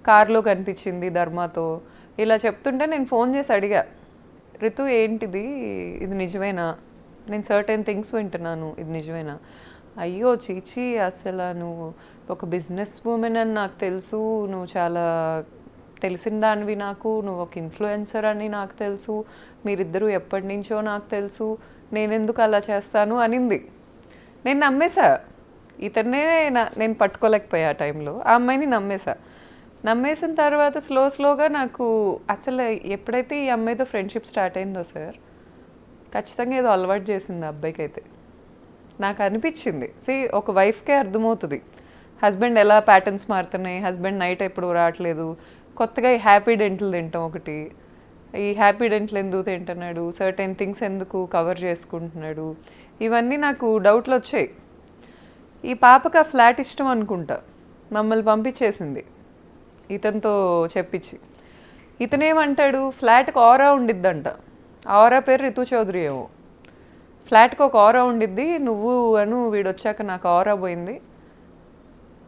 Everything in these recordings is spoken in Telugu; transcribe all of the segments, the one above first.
కార్లో కనిపించింది ధర్మాతో. ఇలా చెప్తుంటే నేను ఫోన్ చేసి అడిగా, రితు ఏంటిది, ఇది నిజమేనా, నేను సర్టెన్ థింగ్స్ వింటున్నాను, ఇది నిజమేనా? అయ్యో చీచి, అసలు నువ్వు ఒక బిజినెస్ ఉమెన్ అని నాకు తెలుసు, నువ్వు చాలా తెలిసిన దానివి నాకు, నువ్వు ఒక ఇన్ఫ్లుయెన్సర్ అని నాకు తెలుసు, మీరిద్దరూ ఎప్పటి నుంచో నాకు తెలుసు, నేనెందుకు అలా చేస్తాను అనింది. నేను నమ్మేశా. ఇతన్నే నేను పట్టుకోలేకపోయా ఆ టైంలో. ఆ అమ్మాయిని నమ్మేసిన తర్వాత స్లోగా నాకు అసలు ఎప్పుడైతే ఈ అమ్మాయితో ఫ్రెండ్షిప్ స్టార్ట్ అయిందో సార్, ఖచ్చితంగా ఏదో అలవాటు చేసింది ఆ అబ్బాయికి అయితే. నాకు అనిపించింది, ఒక వైఫ్కే అర్థమవుతుంది హస్బెండ్ ఎలా ప్యాటర్న్స్ మారుతున్నాయి, హస్బెండ్ నైట్ ఎప్పుడు రావట్లేదు, కొత్తగా ఈ హ్యాపీ డెంటల్ తింటాం ఒకటి, ఈ హ్యాపీ డెంటల్ ఎందుకు తింటున్నాడు, సర్టెన్ థింగ్స్ ఎందుకు కవర్ చేసుకుంటున్నాడు, ఇవన్నీ నాకు డౌట్లు వచ్చాయి. ఈ పాపకి ఆ ఫ్లాట్ ఇష్టం అనుకుంటా, మమ్మల్ని పంపించేసింది ఇతనితో చెప్పించి. ఇతనేమంటాడు, ఫ్లాట్కి ఆరా ఉండిద్దంట, ఆరా పేరు రితు చౌదరి ఏమో, ఫ్లాట్కి ఒక ఆరా ఉండిద్ది, నువ్వు వీడు వచ్చాక నాకు ఆరా పోయింది,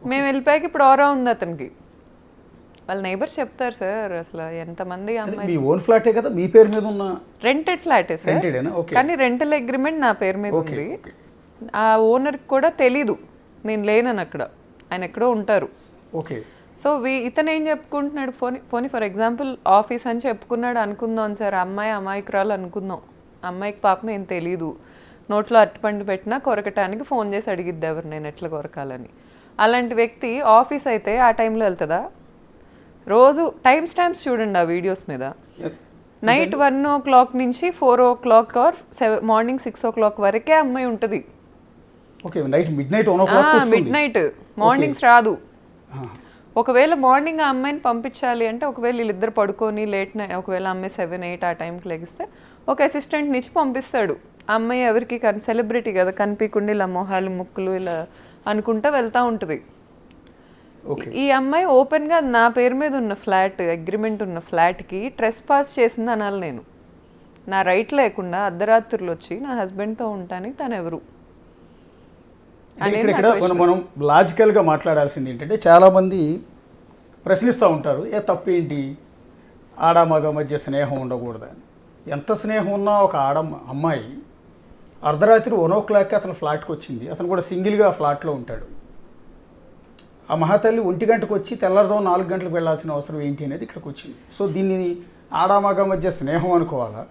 మేము వెళ్ళిపోయాక ఇప్పుడు ఆరా ఉంది అతనికి. వాళ్ళ నైబర్స్ చెప్తారు సార్, అసలు ఎంతమంది అమ్మాయి ఓన్ ఫ్లాటే కదా మీ పేరు మీద ఉన్న, రెంటెడ్ ఫ్లాటే సార్, కానీ రెంటల్ అగ్రిమెంట్ నా పేరు మీద ఉంది. ఆ ఓనర్కి కూడా తెలీదు నేను లేనని అక్కడ, ఆయన ఎక్కడో ఉంటారు. ఓకే. సో ఇతను ఏం చెప్పుకుంటున్నాడు, పోనీ ఫర్ ఎగ్జాంపుల్ ఆఫీస్ అని చెప్పుకున్నాడు అనుకుందాం సార్, అమాయకురాలు అనుకుందాం, అమ్మాయికి పాపం ఏం తెలీదు, నోట్లో అరటిపండు పెట్టినా కొరకటానికి ఫోన్ చేసి అడిగిద్ది ఎవరు నేను ఎట్లా కొరకాలని. అలాంటి వ్యక్తి ఆఫీస్ అయితే ఆ టైంలో వెళ్తుందా? రోజు టైం స్టాంప్స్ చూడండి ఆ వీడియోస్ మీద, నైట్ 1 o'clock నుంచి 4 o'clock ఆర్ మార్నింగ్ 6 o'clock వరకే అమ్మాయి ఉంటుంది. మిడ్ నైట్, మార్నింగ్స్ రాదు. ఒకవేళ మార్నింగ్ ఆ అమ్మాయిని పంపించాలి అంటే, ఒకవేళ వీళ్ళిద్దరు పడుకొని లేట్ నైట్, ఒకవేళ అమ్మాయి 7, 8 ఆ టైంకి లెగిస్తే ఒక అసిస్టెంట్ని ఇచ్చి పంపిస్తాడు. అమ్మాయి ఎవరికి సెలబ్రిటీ కదా, కనిపించకుండా ఇలా మొహాలు ముక్కులు ఇలా అనుకుంటా వెళ్తూ ఉంటుంది. ఈ అమ్మాయి ఓపెన్గా నా పేరు మీద ఉన్న ఫ్లాట్, అగ్రిమెంట్ ఉన్న ఫ్లాట్కి ట్రెస్ పాస్ చేసింది అనాలి నేను. నా రైట్ లేకుండా అర్ధరాత్రులు వచ్చి నా హస్బెండ్తో ఉంటానికి తను ఎవరు? ఇక్కడ మనం లాజికల్గా మాట్లాడాల్సింది ఏంటంటే, చాలామంది ప్రశ్నిస్తూ ఉంటారు, తప్పు ఏంటి, ఆడ మగ మధ్య స్నేహం ఉండకూడదని. ఎంత స్నేహం ఉన్నా ఒక అమ్మాయి అర్ధరాత్రి 1 o'clock అతను ఫ్లాట్కి వచ్చింది, అతను కూడా సింగిల్గా ఫ్లాట్లో ఉంటాడు. ఆ మహాతల్లి 1 గంటకు వచ్చి తెల్లారుజాము 4 గంటలకు వెళ్ళాల్సిన అవసరం ఏంటి అనేది ఇక్కడికి వచ్చింది. సో దీన్ని ఆడామగ మధ్య స్నేహం అనుకోవాలా,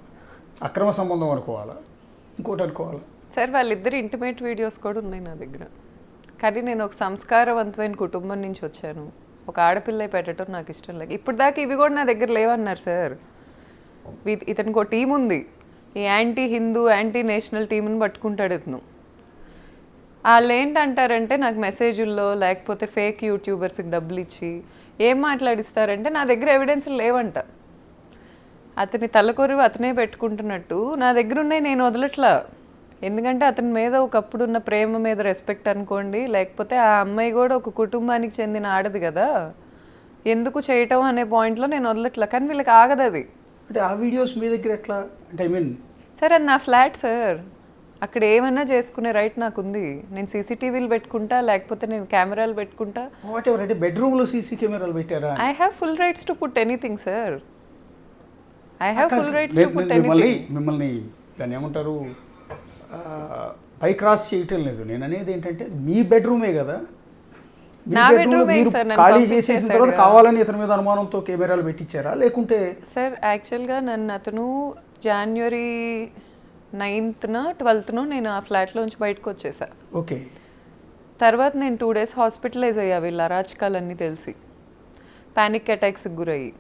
అక్రమ సంబంధం అనుకోవాలా, ఇంకోటి అనుకోవాలా? సార్ వాళ్ళిద్దరు ఇంటిమేట్ వీడియోస్ కూడా ఉన్నాయి నా దగ్గర. కానీ నేను ఒక సంస్కారవంతమైన కుటుంబం నుంచి వచ్చాను, ఒక ఆడపిల్ల పెట్టడం నాకు ఇష్టం లేదు. ఇప్పుడు దాకా ఇవి కూడా నా దగ్గర లేవన్నారు సార్. ఇతనికి ఒక టీం ఉంది, ఈ యాంటీ హిందూ యాంటీ నేషనల్ టీంని పట్టుకుంటాడు ఇతను. వాళ్ళు ఏంటంటారంటే, నాకు మెసేజ్ల్లో లేకపోతే ఫేక్ యూట్యూబర్స్కి డబ్బులు ఇచ్చి ఏం మాట్లాడిస్తారంటే, నా దగ్గర ఎవిడెన్స్లు లేవంట, అతని తలకొరివి అతనే పెట్టుకుంటున్నట్టు నా దగ్గర ఉన్నాయి, నేను వదలట్లా. ఎందుకంటే అతని మీద ఒకప్పుడు ఉన్న ప్రేమ మీద రెస్పెక్ట్ అనుకోండి, లేకపోతే ఆ అమ్మాయి కూడా ఒక కుటుంబానికి చెందిన ఆడది కదా, ఎందుకు చేయటం అనే పాయింట్లో నేను వదలట్లా. కానీ వీళ్ళకి ఆగదు అది. అంటే ఆ వీడియోస్ మీ దగ్గర ఎట్లా అంటే, సార్ అది నా ఫ్లాట్ సార్, అక్కడ ఏమైనా చేసుకునే రైట్ నాకు ఉంది. నేను సీసీటీవీలు పెట్టుకుంటా, లేకపోతే నేను కెమెరాలు పెట్టుకుంటా. వాట్ ఎవర్, అంటే బెడ్రూమ్లో సీసీ కెమెరాలు పెట్టారా? I have full rights to put anything sir, I have full rights to put anything. మిమ్మల్ని దాన్ని ఏమంటారు, పై క్రాస్ చేయటం లేదు. నేను అనేది ఏంటంటే, మీ బెడ్రూమే కదా, నా బెడ్రూమే సార్, ఖాళీ చేసేసిన తర్వాత కావాలని ఇతని మీద అనుమానంతో కెమెరాలు పెట్టించారా లేకుంటే? సార్ యాక్చువల్గా నన్ను అతను January 9th, 12th నేను ఆ ఫ్లాట్లోంచి బయటకు వచ్చేసా. ఓకే. తర్వాత నేను 2 days హాస్పిటలైజ్ అయ్యా, వీళ్ళ అరాచకాలన్నీ తెలిసి, ప్యానిక్ అటాక్స్కి గురయ్యి.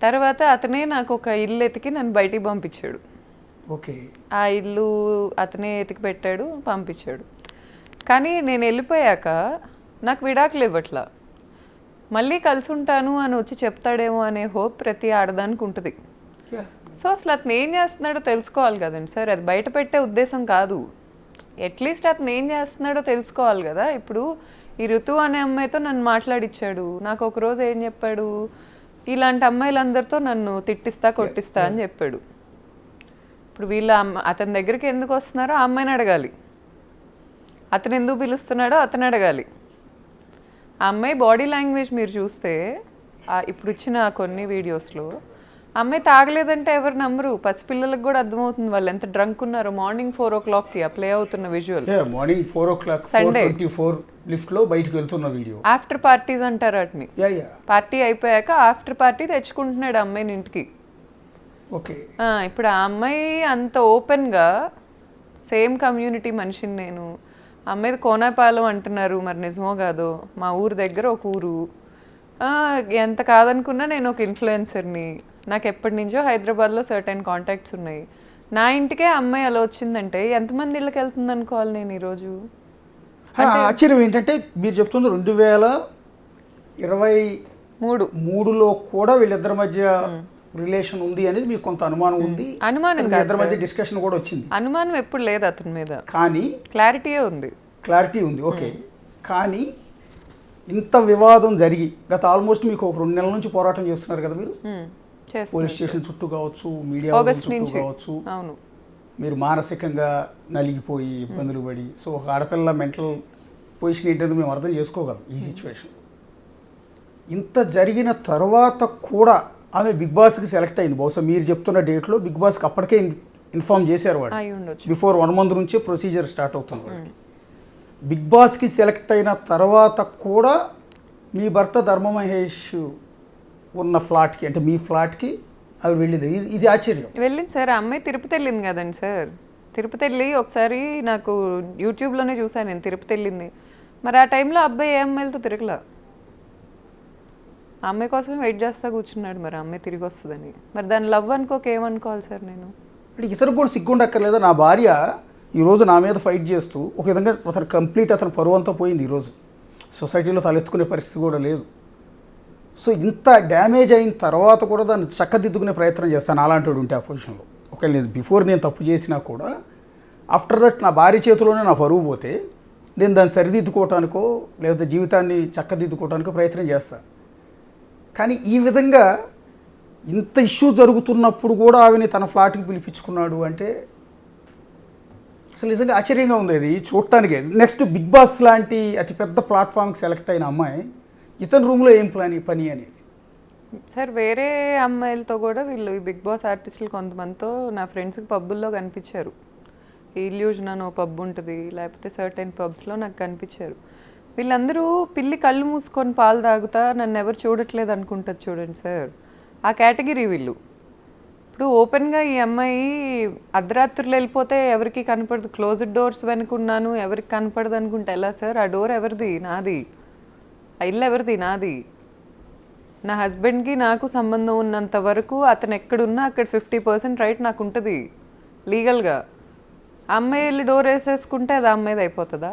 తర్వాత అతనే నాకు ఒక ఇల్లు ఎతికి నన్ను బయటికి పంపించాడు. ఓకే. ఆ ఇల్లు అతనే ఎతికి పెట్టాడు, పంపించాడు. కానీ నేను వెళ్ళిపోయాక నాకు విడాకులు ఇవ్వట్లా. మళ్ళీ కలిసి ఉంటాను అని వచ్చి చెప్తాడేమో అనే హోప్ ప్రతి ఆడదానికి ఉంటుంది. సో అసలు అతను ఏం చేస్తున్నాడో తెలుసుకోవాలి కదండి సార్, అది బయట పెట్టే ఉద్దేశం కాదు. అట్లీస్ట్ అతను ఏం చేస్తున్నాడో తెలుసుకోవాలి కదా. ఇప్పుడు ఈ ఋతు అనే అమ్మాయితో నన్ను మాట్లాడిచ్చాడు, నాకు ఒకరోజు ఏం చెప్పాడు, ఇలాంటి అమ్మాయిలందరితో నన్ను తిట్టిస్తా కొట్టిస్తా అని చెప్పాడు. ఇప్పుడు అతని దగ్గరికి ఎందుకు వస్తున్నారో ఆ అమ్మాయిని అడగాలి, అతను ఎందుకు పిలుస్తున్నాడో అతను అడగాలి. ఆ అమ్మాయి బాడీ లాంగ్వేజ్ మీరు చూస్తే ఇప్పుడు ఇచ్చిన కొన్ని వీడియోస్లో అమ్మాయి తాగలేదంటే ఎవరు నమ్మరు. పసిపిల్లలకు కూడా అర్థమవుతుంది వాళ్ళు ఎంత డ్రంక్ ఉన్నారో. మార్నింగ్ 4 o'clockకి ఆ ప్లే అవుతున్న విజువల్, మార్నింగ్ 4 o'clock, 4:24 లిఫ్ట్లో బయటకు వెళ్తున్న వీడియో. ఆఫ్టర్ పార్టీస్ అంటారు వాటిని. పార్టీ అయిపోయాక ఆఫ్టర్ పార్టీ తెచ్చుకుంటున్నాడు అమ్మాయిని ఇంటికి. ఓకే, ఇప్పుడు ఆ అమ్మాయి అంత ఓపెన్గా, సేమ్ కమ్యూనిటీ మనిషిని నేను, అమ్మాయిది కోనాపాలెం అంటున్నారు, మరి నిజమో కాదో, మా ఊరు దగ్గర ఒక ఊరు, ఎంత కాదనుకున్నా నేను ఒక ఇన్ఫ్లుయెన్సర్ని, నాకు ఎప్పటి నుంచో హైదరాబాద్లో సర్టెన్ కాంటాక్ట్స్ ఉన్నాయి, నా ఇంటికే అమ్మాయి అలా వచ్చిందంటే ఎంతమంది ఇళ్ళకి వెళ్తుంది అనుకోవాలి నేను ఈరోజు. ఆశ్చర్యం ఏంటంటే మీరు చెప్తుంది 2023లో కూడా వీళ్ళిద్దరి మధ్య రిలేషన్ ఉంది అనేది మీకు కొంత అనుమానం ఉంది. అనుమానం ఇద్దరి మధ్య డిస్కషన్ కూడా వచ్చింది. అనుమానం ఎప్పుడు లేదు అతని మీద, కానీ క్లారిటీ ఉంది. ఓకే, కానీ ఇంత వివాదం జరిగి గత ఆల్మోస్ట్ మీకు ఒక 2 నెలల నుంచి పోరాటం చేస్తున్నారు కదా మీరు, పోలీస్ స్టేషన్ చుట్టూ కావచ్చు, మీడియా చుట్టూ కావచ్చు, మీరు మానసికంగా నలిగిపోయి ఇబ్బందులు పడి, సో ఒక ఆడపిల్ల మెంటల్ పొజిషన్ ఏంటంటే మేము అర్థం చేసుకోగలం ఈ సిచ్యువేషన్. ఇంత జరిగిన తర్వాత కూడా ఆమె బిగ్ బాస్కి సెలెక్ట్ అయింది. బహుశా మీరు చెప్తున్న డేట్లో బిగ్ బాస్కి అప్పటికే ఇన్ఫార్మ్ చేశారు వాడు, బిఫోర్ 1 month నుంచే ప్రొసీజర్ స్టార్ట్ అవుతుంది వాడికి. బిగ్ బాస్కి సెలెక్ట్ అయిన తర్వాత కూడా మీ భర్త ధర్మ మహేష్ ఉన్న ఫ్లాట్కి, అంటే మీ ఫ్లాట్కి అవి వెళ్ళింది. ఇది ఆశ్చర్యం. వెళ్ళింది సార్. అమ్మాయి తిరుపతి వెళ్ళింది కదండి సార్. తిరుపతి వెళ్ళి ఒకసారి నాకు యూట్యూబ్లోనే చూసాను నేను, తిరుపతి వెళ్ళింది. మరి ఆ టైంలో అబ్బాయి ఏ అమ్మాయిలతో తిరగలా, ఆ అమ్మాయి కోసం వెయిట్ చేస్తా కూర్చున్నాడు. మరి అమ్మాయి తిరిగి వస్తుందని, మరి దాని లవ్ అనుకోక ఏమనుకోవాలి సార్ నేను? అంటే ఇతరులకు కూడా సిగ్గుండక్కర్లేదా? నా భార్య ఈరోజు నా మీద ఫైట్ చేస్తూ ఒక విధంగా అతను కంప్లీట్ అతను పరువు అంతా పోయింది. ఈరోజు సొసైటీలో తలెత్తుకునే పరిస్థితి కూడా లేదు. సో ఇంత డ్యామేజ్ అయిన తర్వాత కూడా దాన్ని చక్కదిద్దుకునే ప్రయత్నం చేస్తాను అలాంటి వాడు ఉంటే ఆ పొజిషన్లో. ఒకవేళ నేను బిఫోర్ నేను తప్పు చేసినా కూడా ఆఫ్టర్ దట్ నా భార్య చేతిలోనే నా పరువు పోతే నేను దాన్ని సరిదిద్దుకోవటానికో లేకపోతే జీవితాన్ని చక్కదిద్దుకోవటానికో ప్రయత్నం చేస్తాను. కానీ ఈ విధంగా ఇంత ఇష్యూ జరుగుతున్నప్పుడు కూడా ఆమెని తన ఫ్లాట్కి పిలిపించుకున్నాడు అంటే అసలు నిజంగా ఆశ్చర్యంగా ఉంది అది చూడటానికి. నెక్స్ట్ బిగ్ బాస్ లాంటి అతిపెద్ద ప్లాట్ఫామ్కి సెలెక్ట్ అయిన అమ్మాయి ఇతని రూమ్లో ఏం పని అనేది సార్. వేరే అమ్మాయిలతో కూడా వీళ్ళు ఈ బిగ్ బాస్ ఆర్టిస్టులు కొంతమందితో నా ఫ్రెండ్స్కి పబ్బుల్లో కనిపించారు. ఇల్యూజన్ అని పబ్ ఉంటుంది, లేకపోతే సర్టెన్ పబ్స్లో నాకు కనిపించారు. వీళ్ళందరూ పిల్లి కళ్ళు మూసుకొని పాలు తాగుతా నన్ను ఎవరు చూడట్లేదు అనుకుంటారు చూడండి సార్, ఆ కేటగిరీ వీళ్ళు. ఇప్పుడు ఓపెన్గా ఈ అమ్మాయి అర్ధరాత్రులు వెళ్ళిపోతే ఎవరికి కనపడదు, క్లోజ్డ్ డోర్స్ వెనుకున్నాను ఎవరికి కనపడదు అనుకుంటే ఎలా సార్? ఆ డోర్ ఎవరిది? నాది. ఆ ఇల్లు ఎవరిది? నాది. నా హస్బెండ్కి నాకు సంబంధం ఉన్నంత వరకు అతను ఎక్కడున్నా అక్కడ 50% రైట్ నాకు ఉంటుంది లీగల్గా. అమ్మాయి వెళ్ళి డోర్ వేసేసుకుంటే అది అమ్మాయిది అయిపోతుందా?